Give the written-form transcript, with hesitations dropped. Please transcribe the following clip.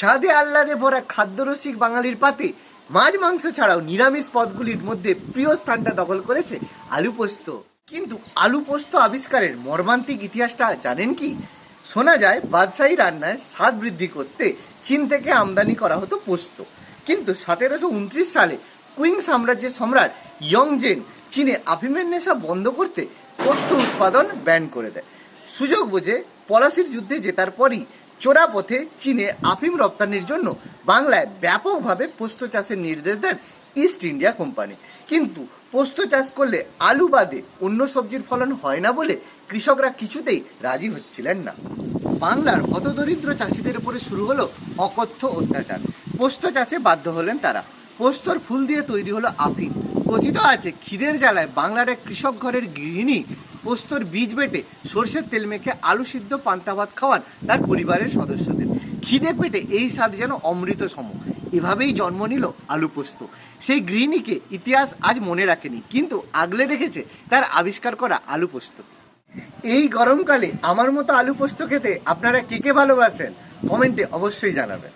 স্বাদে আহ্লাদে ভরা খাদ্যরসিক বাঙালির পাতে মাছ মাংস ছাড়াও নিরামিষ পদগুলির মধ্যে প্রিয় স্থানটা দখল করেছে আলু পোস্ত। কিন্তু আলু পোস্ত আবিষ্কারের মর্মান্তিক ইতিহাসটা জানেন কি? শোনা যায় বাদশাহী রান্নায় স্বাদ বৃদ্ধি করতে চীন থেকে আমদানি করা হতো পোস্ত। কিন্তু 1729 সালে কুইং সাম্রাজ্যের সম্রাট ইয়ংজেন চীনে আফিমের নেশা বন্ধ করতে পোস্ত উৎপাদন ব্যান করে দেয়। সুযোগ বুঝে পলাশির যুদ্ধে জেতার পরই চোরা পথে চীনে আফিম রপ্তানির জন্য বাংলায় ব্যাপকভাবে পোস্ত চাষের নির্দেশ দেন ইস্ট ইন্ডিয়া কোম্পানি। কিন্তু পোস্ত চাষ করলে আলু বাদে অন্য সবজির ফলন হয় না বলে কৃষকরা কিছুতেই রাজি হচ্ছিলেন না। বাংলার হতদরিদ্র চাষিদের উপরে শুরু হলো অকথ্য অত্যাচার। পোস্ত চাষে বাধ্য হলেন তারা। পোস্তর ফুল দিয়ে তৈরি হলো আফিম। কথিত আছে খিদের জ্বালায় বাংলার এক কৃষক ঘরের গৃহিণী পোস্তর বীজ বেটে সর্ষের তেল মেখে আলু সিদ্ধ পান্তা ভাত খাওয়ান তার পরিবারের সদস্যদের। খিদে পেটে এই স্বাদ যেন অমৃত সম। এভাবেই জন্ম নিল আলু পোস্ত। সেই গৃহিণীকে ইতিহাস আজ মনে রাখেনি, কিন্তু আগলে রেখেছে তার আবিষ্কার করা আলু পোস্ত। এই গরমকালে আমার মতো আলু পোস্ত খেতে আপনারা কে কে ভালোবাসেন? কমেন্টে অবশ্যই জানাবেন।